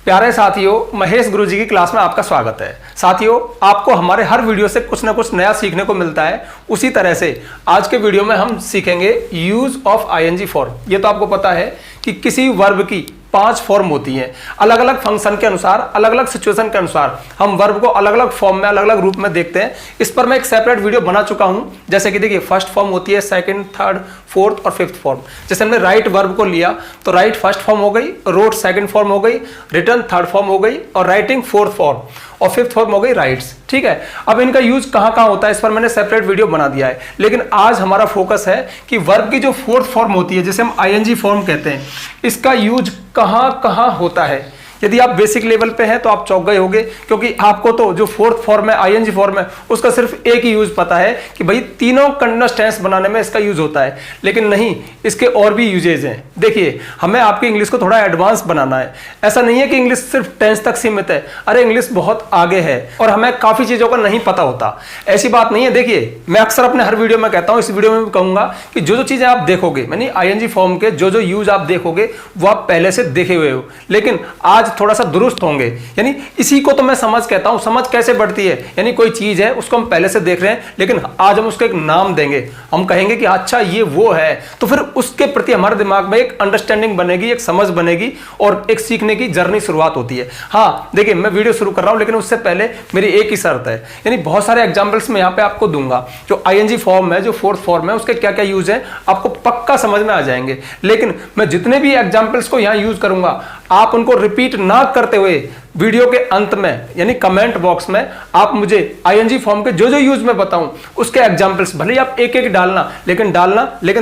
प्यारे साथियों, महेश गुरुजी की क्लास में आपका स्वागत है। साथियों, आपको हमारे हर वीडियो से कुछ ना कुछ नया सीखने को मिलता है। उसी तरह से आज के वीडियो में हम सीखेंगे यूज ऑफ आईएनजी फॉर्म। ये तो आपको पता है कि किसी वर्ब की 5 फॉर्म होती हैं। अलग अलग फंक्शन के अनुसार, अलग अलग सिचुएशन के अनुसार हम वर्ब को अलग अलग फॉर्म में, अलग अलग रूप में देखते हैं। इस पर मैं एक सेपरेट वीडियो बना चुका हूं। जैसे कि देखिए, फर्स्ट फॉर्म होती है, सेकंड, थर्ड, फोर्थ और फिफ्थ फॉर्म। जैसे हमने राइट वर्ब को लिया तो राइट फर्स्ट फॉर्म हो गई, रोट सेकंड फॉर्म हो गई, रिटर्न थर्ड फॉर्म हो गई और राइटिंग फोर्थ फॉर्म और फिफ्थ फॉर्म हो गई राइट्स। ठीक है, अब इनका यूज कहां कहां होता है इस पर मैंने सेपरेट वीडियो बना दिया है। लेकिन आज हमारा फोकस है कि वर्ब की जो फोर्थ फॉर्म होती है, जिसे हम आईएनजी फॉर्म कहते हैं, इसका यूज कहां कहां होता है। यदि आप बेसिक लेवल पे हैं तो आप चौंक गए होंगे, क्योंकि आपको तो जो फोर्थ फॉर्म है, आईएनजी फॉर्म है, उसका सिर्फ एक ही यूज पता है कि भाई तीनों कंटीन्यूअस टेंस बनाने में इसका यूज होता है। लेकिन नहीं, इसके और भी यूजेज हैं। देखिए, हमें आपकी इंग्लिश को थोड़ा एडवांस बनाना है। ऐसा नहीं है कि इंग्लिश सिर्फ टेंस तक सीमित है। अरे, इंग्लिश बहुत आगे है और हमें काफी चीजों का नहीं पता होता। ऐसी बात नहीं है। देखिए, मैं अक्सर अपने हर वीडियो में कहता हूं, इस वीडियो में भी कहूंगा कि जो चीजें आप देखोगे, यानी आईएनजी फॉर्म के जो यूज आप देखोगे वो आप पहले से देखे हुए हो, लेकिन आज थोड़ा सा दुरुस्त होंगे। यानी इसी को तो मैं समझ कहता हूं। समझ कैसे बढ़ती है, यानी कोई चीज है उसको हम पहले से देख रहे हैं, लेकिन आज हम उसको एक नाम देंगे। हम कहेंगे कि अच्छा ये वो है, तो फिर उसके प्रति हमारे दिमाग में एक अंडरस्टैंडिंग बनेगी, एक समझ बनेगी और एक सीखने की जर्नी शुरुआत होती है। हाँ, देखिए, मैं वीडियो शुरू कर रहा हूं, लेकिन उससे पहले मेरी एक ही शर्त है। यानी बहुत सारे एग्जाम्पल्स में यहां पे आपको दूंगा। जो आईएनजी फॉर्म है, जो फोर्थ फॉर्म है, उसके क्या क्या यूज है आपको पक्का समझ में आ जाएंगे। लेकिन मैं जितने भी एग्जाम्पल्स को यहां यूज करूंगा, आप उनको रिपीट ना करते हुए वीडियो के अंत में, यानी कमेंट बॉक्स में, आप मुझे आईएनजी फॉर्म के जो यूज में बताऊं उसके एग्जांपल्स भले ही आप एक एक डालना, लेकिन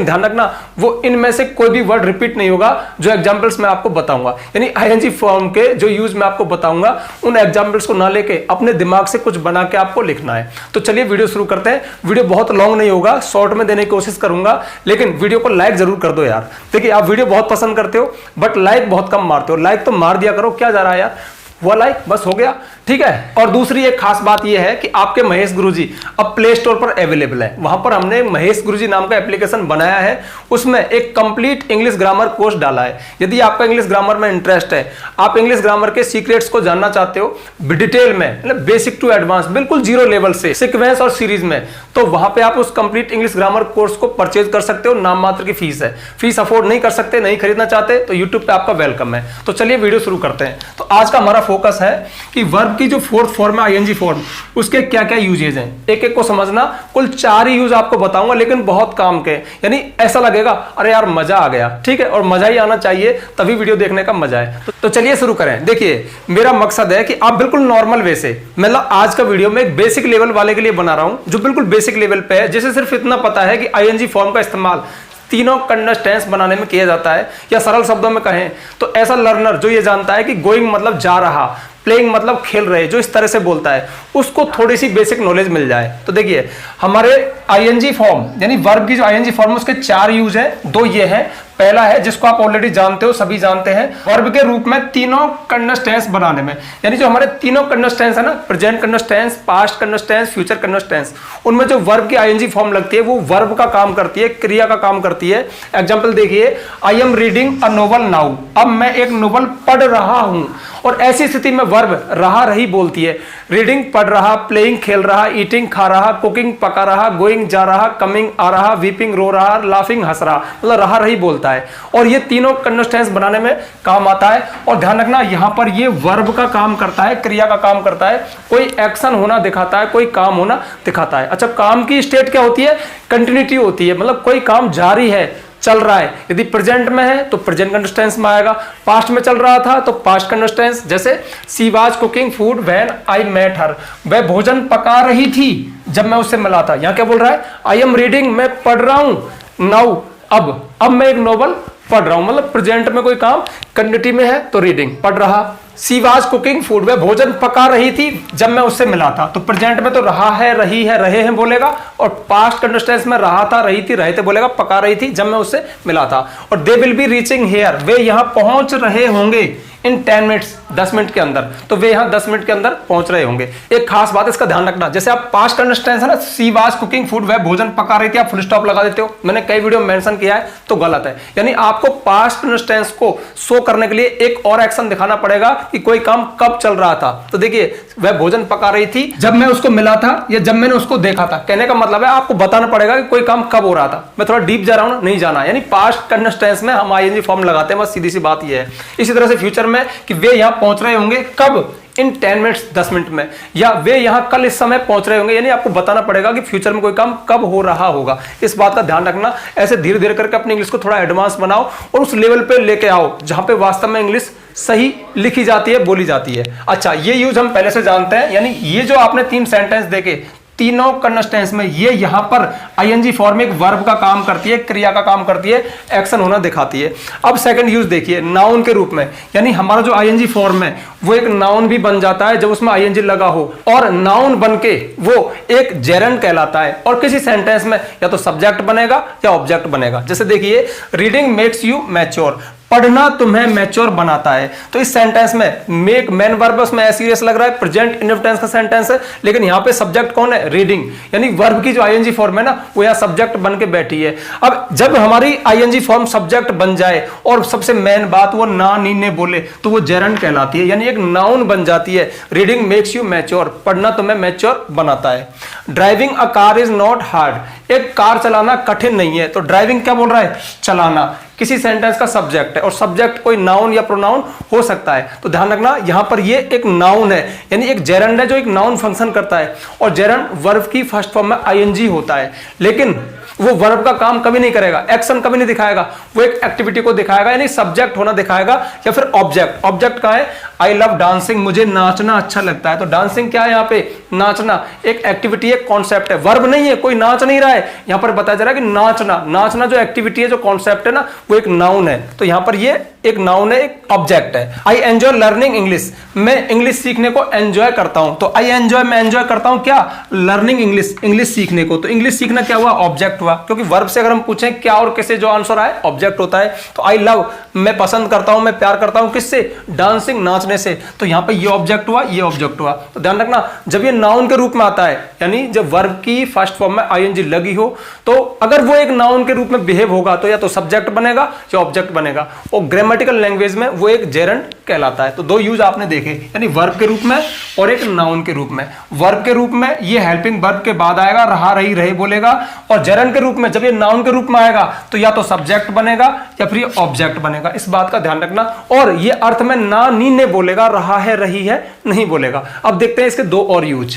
ध्यान रखना वो इनमें से कोई भी वर्ड रिपीट नहीं होगा जो एग्जांपल्स मैं आपको बताऊंगा। यानी आईएनजी फॉर्म के जो यूज मैं आपको बताऊंगा, उन एग्जांपल्स को ना लेके अपने दिमाग से कुछ बना के आपको लिखना है। तो चलिए वीडियो शुरू करते हैं। वीडियो बहुत लॉन्ग नहीं होगा, शॉर्ट में देने की कोशिश करूंगा, लेकिन वीडियो को लाइक जरूर कर दो यार। देखिए, आप वीडियो बहुत पसंद करते हो बट लाइक बहुत कम मारते हो। लाइक तो मार दिया करो, क्या जा रहा है यार, वो लाइक बस हो गया। ठीक है। और दूसरी एक खास बात यह है कि आपके महेश गुरुजी अब प्ले स्टोर पर अवेलेबल है। वहां पर हमने महेश गुरुजी नाम का एप्लीकेशन बनाया है, उसमें एक कंप्लीट इंग्लिश ग्रामर कोर्स डाला है। यदि आपका इंग्लिश ग्रामर में इंटरेस्ट है, आप इंग्लिश ग्रामर के सीक्रेट्स को जानना चाहते हो डिटेल में, मतलब बेसिक टू एडवांस, बिल्कुल जीरो लेवल से सीक्वेंस और सीरीज में, तो वहां पे आप उस कंप्लीट इंग्लिश ग्रामर कोर्स को परचेज कर सकते हो। नाम मात्र की फीस है। फीस अफोर्ड नहीं कर सकते, नहीं खरीदना चाहते, तो यूट्यूब पे आपका वेलकम है। तो चलिए वीडियो शुरू करते हैं। तो आज का हमारा फोकस है कि वर्ब की जो फोर्थ फॉर्म है, आईएनजी फॉर्म, उसके क्या क्या यूजेज हैं, एक एक को समझना। कुल 4 ही यूज आपको बताऊंगा, लेकिन बहुत काम के, यानी ऐसा लगेगा अरे यार मजा आ गया। ठीक है, और मजा ही आना चाहिए, तभी वीडियो देखने का मजा है। तो चलिए शुरू करें। देखिए, मेरा मकसद है कि आप बिल्कुल नॉर्मल वे से, मतलब आज का वीडियो मैं एक बेसिक लेवल वाले के लिए बना रहा हूं, जो बिल्कुल बेसिक लेवल पे है, जिसे सिर्फ इतना पता है कि आईएनजी फॉर्म का इस्तेमाल तीनों कंटीन्यूअस टेंस बनाने में किया जाता है। या सरल शब्दों में कहें तो ऐसा लर्नर जो ये जानता है कि गोइंग मतलब जा रहा, प्लेइंग मतलब खेल रहे, जो इस तरह से बोलता है, उसको थोड़ी सी बेसिक नॉलेज मिल जाए। तो देखिए, हमारे आईएनजी फॉर्म यानी वर्ब की जो आईएनजी फॉर्म है, उसके 4 यूज है। 2 ये हैं। पहला है जिसको आप ऑलरेडी जानते हो, सभी जानते हैं, वर्ब के रूप में तीनों कंटीन्यूअस टेंस बनाने में। यानी जो हमारे तीनों कंटीन्यूअस टेंस है ना, present continuous tense, past continuous tense, future continuous tense, उनमें जो वर्ब की आईएनजी फॉर्म लगती है वो वर्ब का काम करती है, क्रिया का काम करती है। एग्जांपल देखिए, I am reading a novel now. अब मैं एक नोवेल पढ़ रहा हूं, और ऐसी स्थिति में वर्ब रहा रही बोलती है। रीडिंग पढ़ रहा, प्लेइंग खेल रहा, ईटिंग खा रहा, कुकिंग पका रहा, गोइंग जा रहा, कमिंग आ रहा, वीपिंग रो रहा, लाफिंग हंस रहा, मतलब रहा रही बोलता है। और ये तीनों कंटीन्यूअस टेंस बनाने में काम आता है। और ध्यान रखना, यहां पर ये वर्ब का काम करता है, क्रिया का काम करता है, कोई एक्शन होना दिखाता है, कोई काम होना दिखाता है। अच्छा, काम की स्टेट क्या होती है? कंटिन्यूटी होती है, मतलब कोई काम जारी है, चल रहा है। यदि प्रेजेंट में है तो प्रेजेंट कंटीन्यूअस टेंस में आएगा। पास्ट में चल रहा था तो पास्ट कंटीन्यूअस टेंस, जैसे she was cooking food when I met her. वह भोजन पका रही थी जब मैं उससे मिला था। यहां क्या बोल रहा है? आई एम रीडिंग, मैं पढ़ रहा हूं। नाउ, अब मैं एक नोवेल पढ़ रहा हूं, मतलब प्रेजेंट में कोई काम कंटिन्यूटी में है तो रीडिंग, पढ़ रहा। सी वाज कुकिंग फूड, वह भोजन पका रही थी जब मैं उससे मिला था। तो प्रेजेंट में तो रहा है, रही है, रहे हैं बोलेगा, और पास्ट कंटीन्यूअस टेंस में रहा था, रही थी, रहे थे बोलेगा, पका रही थी जब मैं उससे मिला था। और they will be reaching here, वे यहां पहुंच रहे होंगे इन 10 मिनट्स, 10 मिनट के अंदर, तो वे यहाँ 10 मिनट के अंदर पहुंच रहे होंगे। एक खास बात इसका ध्यान रखना, जैसे आप पास्ट कंटिन्यूअस टेंस है ना, सी वाज कुकिंग फूड, वह भोजन पका रही थी, आप फुल स्टॉप लगा देते हो, मैंने कई वीडियो में मेंशन किया है, तो गलत है। यानी आपको पास्ट कंटिन्यूअस टेंस को शो करने के लिए एक और एक्शन दिखाना पड़ेगा कि कोई काम कब चल रहा था। तो देखिए, वह भोजन पका रही थी जब मैं उसको मिला था या जब मैंने उसको देखा था। कहने का मतलब है आपको बताना पड़ेगा कि कोई काम कब हो रहा था। मैं थोड़ा डीप जा रहा हूं, नहीं जाना। यानी पास्ट कंटिन्यूअस टेंस में हम आईएनजी फॉर्म लगाते हैं, बस सीधी सी बात यह है। इसी तरह से फ्यूचर में कि वे यहां पहुंच रहे होंगे कब, इन 10 मिनट्स, 10 मिनट में, या वे यहां कल इस समय पहुंच रहे होंगे। यानी आपको बताना पड़ेगा कि फ्यूचर में कोई काम कब हो रहा होगा। इस बात का ध्यान रखना। ऐसे धीरे धीरे करके अपनी इंग्लिश को थोड़ा एडवांस बनाओ और उस लेवल पे लेके आओ जहां पे वास्तव में इंग्लिश सही लिखी जाती है, बोली जाती है। अच्छा, ये यूज हम पहले से जानते हैं। यानी ये जो आपने 3 सेंटेंस देखे, तीनों कंटिन्यूअस टेंस में ये यहां पर आईएनजी फॉर्म एक वर्ब का काम करती है, क्रिया का काम करती है, एक्शन होना दिखाती है। अब सेकंड यूज देखिए, नाउन के रूप में। यानी हमारा जो आईएनजी फॉर्म है वो एक नाउन भी बन जाता है जब उसमें आईएनजी लगा हो, और नाउन बनके वो एक जेरंड कहलाता है। और किसी सेंटेंस में या तो सब्जेक्ट बनेगा या ऑब्जेक्ट बनेगा। जैसे देखिए, रीडिंग मेक्स यू मैच्योर, पढ़ना तुम्हें मैच्योर बनाता है। तो इस सेंटेंस में मेक मेन वर्ब उसमें एसीरियस लग रहा है, प्रेजेंट इंडेफिनिट टेंस का सेंटेंस है, लेकिन यहां पे सब्जेक्ट कौन है, रीडिंग। यानी वर्ब की जो आईएनजी फॉर्म है ना, वो यहां सब्जेक्ट बन के बैठी है। अब जब हमारी आईएनजी फॉर्म सब्जेक्ट बन जाए और सबसे मेन बात वो ना नी ने बोले, तो वो जेरंड कहलाती है, यानी एक नाउन बन जाती है। रीडिंग मेक्स यू मैच्योर, पढ़ना तुम्हें मैच्योर बनाता है। Driving a car is not hard, एक कार चलाना कठिन नहीं है। तो ड्राइविंग क्या बोल रहा है, चलाना। किसी सेंटेंस का सब्जेक्ट है, और सब्जेक्ट कोई नाउन या प्रोनाउन हो सकता है। तो ध्यान रखना, यहां पर ये एक नाउन है, यानी एक जेरंड है जो एक नाउन फंक्शन करता है, और जेरंड वर्ब की फर्स्ट फॉर्म में आईएनजी होता है। लेकिन वो वर्ब का काम कभी नहीं करेगा, एक्शन कभी नहीं दिखाएगा, वो एक एक्टिविटी को दिखाएगा, यानी सब्जेक्ट होना दिखाएगा, या फिर ऑब्जेक्ट। ऑब्जेक्ट का है, आई लव डांसिंग, मुझे नाचना अच्छा लगता है। तो डांसिंग क्या है यहाँ पे, नाचना। एक एक्टिविटी, एक कॉन्सेप्ट है, वर्ब नहीं है, कोई नाच नहीं रहा है। यहां पर बताया जा रहा है कि नाचना, नाचना जो एक्टिविटी है, जो कॉन्सेप्ट है ना, वो एक नाउन है। तो यहां पर ये एक नाउन है, एक ऑब्जेक्ट है। आई एंजॉय लर्निंग इंग्लिश, मैं इंग्लिश सीखने को एंजॉय करता हूं। तो आई एंजॉय, मैं एंजॉय करता हूं क्या, लर्निंग इंग्लिश, इंग्लिश सीखने को। तो इंग्लिश सीखना क्या हुआ, ऑब्जेक्ट हुआ, क्योंकि वर्ब से अगर हम पूछें क्या और किससे, जो आंसर आए ऑब्जेक्ट होता है। तो आई लव, मैं पसंद करता हूं, मैं प्यार करता हूं, किससे, डांसिंग, नाचने से। तो यहां पर ये ऑब्जेक्ट हुआ, ये ऑब्जेक्ट हुआ। तो ध्यान रखना, जब ये नाउन के रूप में आता है, यानी जब वर्ब की फर्स्ट फॉर्म में आईएनजी लगी हो, तो अगर वो एक नाउन के रूप में बिहेव होगा तो या तो सब्जेक्ट बनेगा या ऑब्जेक्ट बनेगा। और ग्रामेटिकल लैंग्वेज में वो एक जेरंड कहलाता है। तो 2 यूज आपने देखे, यानी वर्ब के रूप में और एक नाउन के रूप में। वर्ब के रूप में ये हेल्पिंग वर्ब के बाद आएगा, रहा, रही, रहे बोलेगा, और जेरंड के रूप में जब ये नाउन के रूप में आएगा तो या तो सब्जेक्ट बनेगा या फिर ये ऑब्जेक्ट बनेगा। इस बात का ध्यान रखना। और ये अर्थ में ना नी ने बोलेगा, रहा है, रही है नहीं बोलेगा। अब देखते हैं इसके 2 और यूज।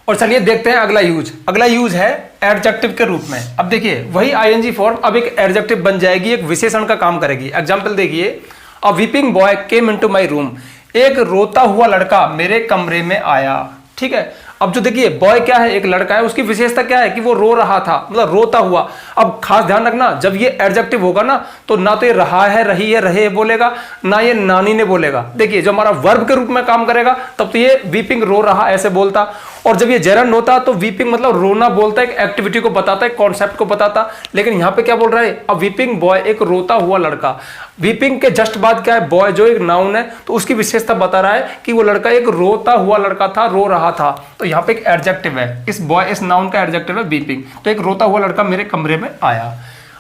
और चलिए देखते हैं अगला यूज। अगला यूज है एडजेक्टिव के रूप में। अब देखिए, वही आईएनजी फॉर्म अब एक एडजेक्टिव बन जाएगी, एक विशेषण का काम करेगी। एग्जांपल देखिए, a weeping boy came into my room, एक रोता हुआ लड़का मेरे कमरे में आया। ठीक है, अब जो देखिए बॉय क्या है, एक लड़का है, उसकी विशेषता क्या है कि वो रो रहा था, मतलब रोता हुआ। अब खास ध्यान रखना, जब ये एडजेक्टिव होगा ना, तो ना तो ये रहा है, रही है, रहे बोलेगा, ना ये नानी ने बोलेगा। देखिए, जो हमारा वर्ब के रूप में काम करेगा तब तो ये वीपिंग, रो रहा, ऐसे बोलता। और जब ये जेरंड होता तो वीपिंग मतलब रोना बोलता, एक एक्टिविटी को बताता, एक कॉन्सेप्ट को बताता। लेकिन यहां पे क्या बोल रहा है, अ वीपिंग बॉय, एक रोता हुआ लड़का। वीपिंग के जस्ट बाद क्या है, बॉय, जो एक नाउन है, तो उसकी विशेषता बता रहा है कि वो लड़का एक रोता हुआ लड़का था, रो रहा था। तो यहाँ पे एक एडजेक्टिव है, इस बॉय, इस नाउन का एडजेक्टिव है वीपिंग। तो एक रोता हुआ लड़का मेरे कमरे में आया।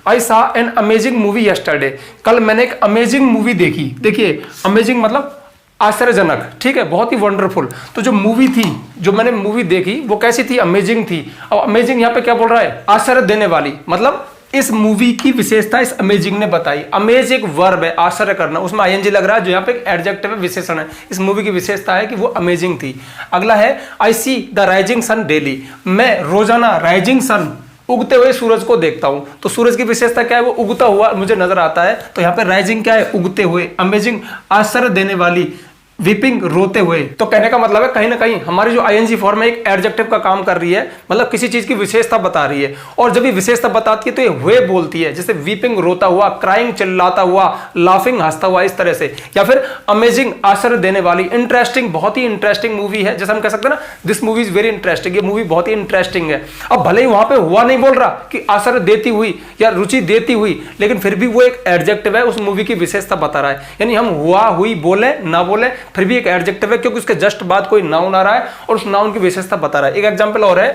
आई सा एन अमेजिंग मूवी यस्टरडे, कल मैंने एक अमेजिंग मूवी देखी। देखिए, अमेजिंग मतलब आश्चर्यजनक, ठीक है, बहुत ही वंडरफुल। तो जो मूवी थी, जो मैंने मूवी देखी, वो कैसी थी, अमेजिंग थी। अब अमेजिंग यहाँ पे क्या बोल रहा है, आश्चर्य देने वाली। मतलब इस मूवी की विशेषता इस अमेजिंग ने बताई। अमेज एक वर्ब है, आश्चर्य करना, उसमें आईएनजी लग रहा है, जो यहाँ पे एक एडजेक्टिव है, विशेषण है। इस मूवी की विशेषता है कि वो अमेजिंग थी। अगला है, I see the rising sun daily, मैं रोजाना राइजिंग सन, उगते हुए सूरज को देखता हूं। तो सूरज की विशेषता क्या है, वो उगता हुआ मुझे नजर आता है। तो यहाँ पे राइजिंग क्या है, उगते हुए। अमेजिंग, आश्चर्य देने वाली, वीपिंग रोते हुए। तो कहने का मतलब है कहीं ना कहीं हमारी जो आईएनजी फॉर्म है एक एडजेक्टिव का काम कर रही है, मतलब किसी चीज की विशेषता बता रही है। और जब ये विशेषता बताती है तो ये हुए बोलती है, जैसे वीपिंग रोता हुआ, क्राइंग चिल्लाता हुआ, लाफिंग हंसता हुआ, इस तरह से। या फिर अमेजिंग आश्चर्य देने वाली, इंटरेस्टिंग बहुत ही इंटरेस्टिंग मूवी है, जैसे हम कह सकते हैं ना this movie is very interesting, ये मूवी बहुत ही इंटरेस्टिंग है। अब भले ही वहां पे हुआ नहीं बोल रहा कि आश्चर्य देती हुई या रुचि देती हुई, लेकिन फिर भी वो एक एडजेक्टिव है, उस मूवी की विशेषता बता रहा है। यानी हम हुआ हुई बोले ना बोले फिर भी एक एडजेक्टिव है, क्योंकि उसके जस्ट बाद कोई नाउन आ रहा है और उस नाउन की विशेषता बता रहा है। एक एग्जांपल और है,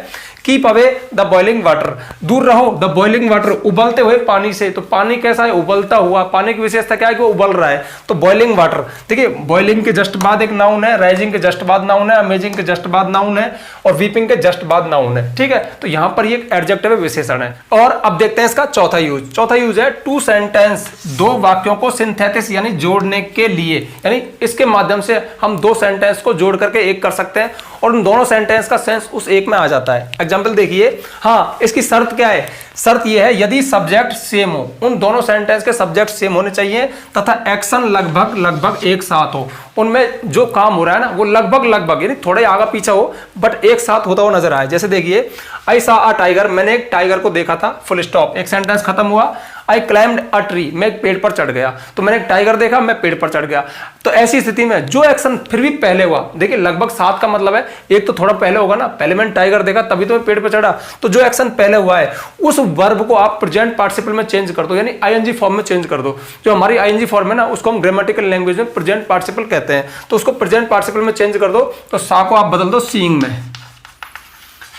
keep away the boiling water, दूर रहो द बॉइलिंग वाटर, उबलते हुए पानी से। तो पानी कैसा है? उबलता हुआ। पानी की विशेषता क्या है कि वो उबल रहा है, तो बॉइलिंग वाटर। देखिए बॉइलिंग के जस्ट बाद एक नाउन है, राइजिंग के जस्ट बाद नाउन है, अमेजिंग के जस्ट बाद नाउन है और वीपिंग के जस्ट बाद नाउन है। ठीक है, तो यहां पर ये एक एडजेक्टिव विशेषण है। और अब देखते हैं इसका चौथा यूज। चौथा यूज है टू सेंटेंस, दो वाक्यों को सिंथेसिस यानी जोड़ने के लिए, यानी इसके माध्यम से हम दो सेंटेंस को जोड़ करके एक कर सकते हैं और उन दोनों सेंटेंस का सेंस उस एक में आ जाता है। एग्जांपल देखिए, हाँ इसकी शर्त क्या है? शर्त यह है यदि सब्जेक्ट सेम हो, उन दोनों सेंटेंस के सब्जेक्ट सेम होने चाहिए तथा एक्शन लगभग एक साथ हो। उनमें जो काम हो रहा है ना वो लगभग यानी थोड़े आगे पीछे हो बट एक साथ होता हुआ नजर आए। जैसे देखिए, आई सॉ अ टाइगर, मैंने एक टाइगर को देखा था, फुल स्टॉप, एक सेंटेंस खत्म हुआ। आई क्लाइम्ड अ ट्री, मैं एक पेड़ पर चढ़ गया। तो मैंने एक टाइगर देखा, मैं पेड़ पर चढ़ गया। तो ऐसी स्थिति में जो एक्शन फिर भी पहले हुआ, देखिए लगभग साथ का मतलब है एक तो थोड़ा पहले होगा ना, पहले मैंने टाइगर देखा तभी तो मैं पेड़ पर चढ़ा। तो जो एक्शन पहले हुआ है उस वर्ब को आप प्रेजेंट पार्टिसिपल में चेंज कर दो, यानी आईएनजी फॉर्म में चेंज कर दो। जो हमारी आईएनजी फॉर्म है ना उसको हम ग्रामेटिकल लैंग्वेज में प्रेजेंट पार्टिसिपल कहते हैं। तो उसको प्रेजेंट पार्टिसिपल में चेंज कर दो, तो सा को आप बदल दो सीइंग में,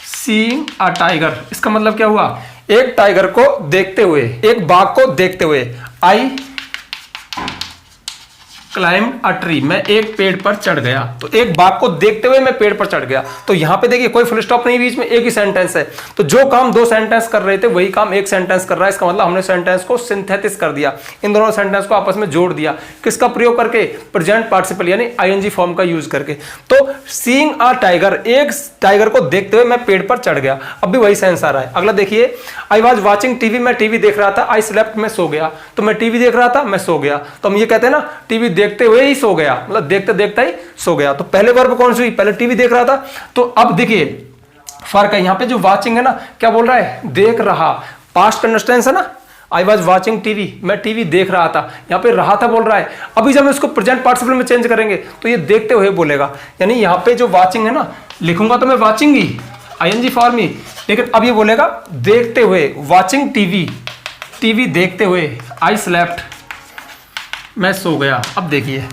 सीइंग अ टाइगर। इसका मतलब क्या हुआ? एक टाइगर को देखते हुए, एक बाघ को देखते हुए। आई क्लाइम्ब अ ट्री, मैं एक पेड़ पर चढ़ गया। तो एक बाघ को देखते हुए मैं पेड़ पर चढ़ गया। तो यहां पे देखिए कोई फुल स्टॉप नहीं, बीच में एक ही सेंटेंस है। तो जो काम दो सेंटेंस कर रहे थे वही काम एक सेंटेंस कर रहा है। इसका मतलब हमने सेंटेंस को सिंथेसिस कर दिया, इन दोनों सेंटेंस को आपस में जोड़ दिया। किसका प्रयोग करके? प्रेजेंट पार्टिसिपल यानी आईएनजी फॉर्म का यूज करके। तो सीइंग अ टाइगर, एक टाइगर को देखते हुए मैं पेड़ पर चढ़ गया, अब भी वही सेंस आ रहा है। अगला देखिए, आई वॉज वॉचिंग टीवी, मैं टीवी देख रहा था। आई स्लेप्ट, मैं सो गया। तो मैं टीवी देख रहा था, मैं सो गया। तो हम ये कहते हैं ना टीवी देखते हुए ही सो गया, मतलब देखते देखते ही सो गया। तो पहले वर्ब कौन सी हुई? पहले टीवी देख रहा था। तो अब देखिए फर्क है, यहां पे जो वाचिंग है ना, क्या बोल रहा है? देख रहा, पास्ट कंटिन्यूअस है ना। आई वॉज वॉचिंग टीवी, मैं टीवी देख रहा था, यहाँ पे रहा था बोल रहा है। अभी जब हम इसको प्रेजेंट पार्टिसिपल में चेंज करेंगे तो ये देखते हुए बोलेगा, यानी यहाँ पे जो वाचिंग है ना, लिखूंगा तो मैं वाचिंग ही, आईएनजी फॉर्म ही, लेकिन अब ये बोलेगा देखते हुए, वाचिंग टीवी, टीवी देखते हुए। आई स्लेप्ट, मैं सो गया। अब देखिए,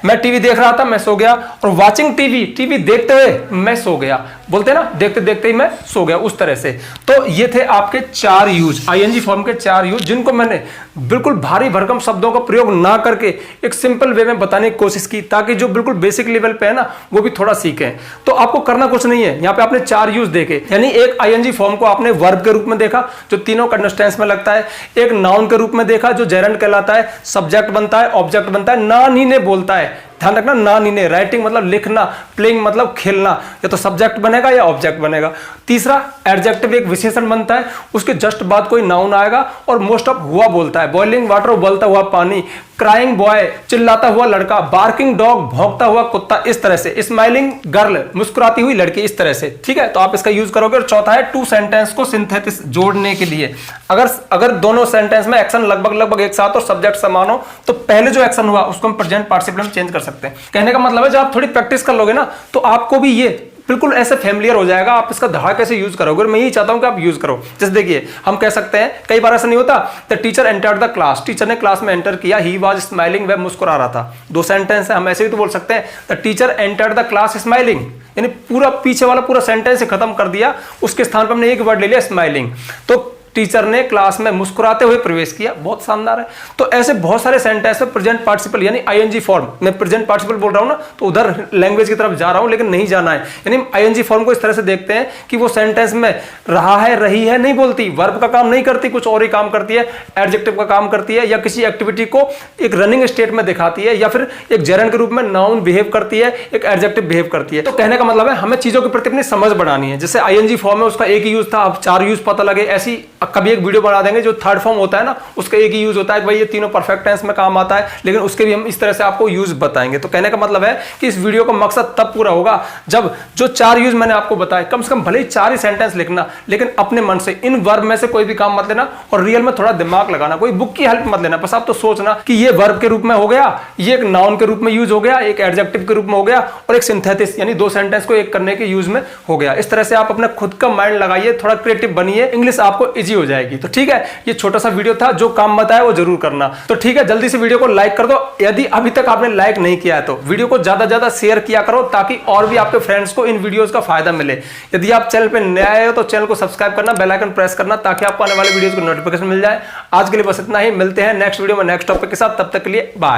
मैं टीवी देख रहा था, मैं सो गया, और वाचिंग टीवी, टीवी देखते हुए मैं सो गया। बोलते हैं ना देखते देखते ही मैं सो गया, उस तरह से। तो ये थे आपके चार यूज, आईएनजी फॉर्म के चार यूज, जिनको मैंने बिल्कुल भारी भरकम शब्दों का प्रयोग ना करके एक सिंपल वे में बताने की कोशिश की, ताकि जो बिल्कुल बेसिक लेवल पे है ना वो भी थोड़ा सीखें। तो आपको करना कुछ नहीं है, यहाँ पे आपने चार यूज देखे, यानी एक आईएनजी फॉर्म को आपने वर्ब के रूप में देखा जो तीनों कंटिन्यूअस में लगता है, एक नाउन के रूप में देखा जो जेरेंड कहलाता है, सब्जेक्ट बनता है, ऑब्जेक्ट बनता है, ना नीने बोलता है, ध्यान रखना, ना नीने, राइटिंग मतलब लिखना, प्लेइंग मतलब खेलना, या तो सब्जेक्ट बनेगा या ऑब्जेक्ट बनेगा। तीसरा एडजेक्टिव एक विशेषण बनता है, उसके जस्ट बाद कोई नाउन आएगा, और मोस्ट ऑफ हुआ बोलता है, बॉइलिंग वाटर उबलता हुआ पानी, क्राइंग बॉय चिल्लाता हुआ लड़का, बार्किंग डॉग भौंकता हुआ कुत्ता, इस तरह से, स्माइलिंग गर्ल मुस्कुराती हुई लड़की, इस तरह से। ठीक है, तो आप इसका यूज करोगे। और चौथा है टू सेंटेंस को सिंथेसिस जोड़ने के लिए, अगर दोनों सेंटेंस में एक्शन लगभग एक साथ और सब्जेक्ट समान हो तो पहले जो एक्शन हुआ उसको हम प्रेजेंट पार्टिसिपल में चेंज कर सकते हैं। कहने का मतलब है जब आप थोड़ी प्रैक्टिस कर लोगे ना तो आपको भी ये बिल्कुल ऐसे फैमिलियर हो जाएगा, आप इसका धड़ा कैसे यूज करोगे। मैं यही चाहता हूं कि आप यूज करो। जैसे देखिए, हम कह सकते हैं, कई बार ऐसा नहीं होता, the teacher entered the class, teacher ने क्लास में एंटर किया, ही वाज स्माइलिंग, वह मुस्कुरा रहा था। दो सेंटेंस है, हम ऐसे भी तो बोल सकते हैं, the teacher entered the class smiling, यानी पूरा पीछे वाला पूरा सेंटेंस खत्म कर दिया, उसके स्थान पर हमने एक वर्ड ले लिया स्माइलिंग। तो टीचर ने क्लास में मुस्कुराते हुए प्रवेश किया, बहुत शानदार है। तो ऐसे बहुत सारे सेंटेंस में प्रेजेंट पार्टिसिपल यानी आईएनजी फॉर्म, मैं प्रेजेंट पार्टिसिपल बोल रहा हूं ना तो उधर लैंग्वेज की तरफ जा रहा हूं, लेकिन नहीं जाना है। यानी आईएनजी फॉर्म को इस तरह से देखते हैं कि वो सेंटेंस में रहा है, रही है नहीं बोलती, वर्ब का काम नहीं करती, कुछ और ही काम करती है, एडजेक्टिव का काम करती है, या किसी एक्टिविटी को एक रनिंग स्टेट में दिखाती है, या फिर एक जेरेंड के रूप में नाउन बिहेव करती है, एक एडजेक्टिव बिहेव करती है। तो कहने का मतलब है हमें चीजों के प्रति अपनी समझ बढ़ानी है। जैसे आईएनजी फॉर्म में उसका एक ही यूज था, अब चार यूज पता लगे, ऐसी कभी एक वीडियो बना देंगे जो थर्ड फॉर्म होता है ना, उसका एक ही यूज होता है कि भाई ये तीनों परफेक्ट टेंस में काम आता है, लेकिन उसके भी हम इस तरह से आपको यूज बताएंगे। तो कहने का मतलब है कि इस वीडियो का मकसद तब पूरा होगा जब जो 4 यूज मैंने आपको बताए, कम से कम भले ही 4 ही सेंटेंस लिखना, लेकिन अपने मन से इन वर्ब में से कोई भी काम मत लेना और रियल में थोड़ा दिमाग लगाना, कोई बुक की हेल्प मत लेना। बस आप तो सोचना कि ये वर्ब के रूप में हो गया, ये एक नाउन के रूप में यूज हो गया, एक एडजेक्टिव के रूप में हो गया और एक सिंथेसिस यानी 2 सेंटेंस को एक करने के यूज में हो गया। इस तरह से आप अपना खुद का माइंड लगाइए, थोड़ा क्रिएटिव बनिए, इंग्लिश आपको इजी हो जाएगी। तो ठीक है, ये छोटा सा वीडियो था, जो काम बताया वो जरूर करना। तो ठीक है, जल्दी से वीडियो को लाइक कर दो। यदि अभी तक आपने लाइक नहीं किया है तो वीडियो को ज्यादा ज्यादा शेयर किया करो, ताकि और भी आपके फ्रेंड्स को इन वीडियोस का फायदा मिले। यदि आप चैनल पे नए आए हो तो चैनल को सब्सक्राइब करना, बेल आइकन प्रेस करना, ताकि आपको आने वाले वीडियोस को नोटिफिकेशन मिल जाए। आज के लिए बस इतना ही, मिलते हैं नेक्स्ट वीडियो में नेक्स्ट टॉपिक के साथ। तब तक के लिए बाय।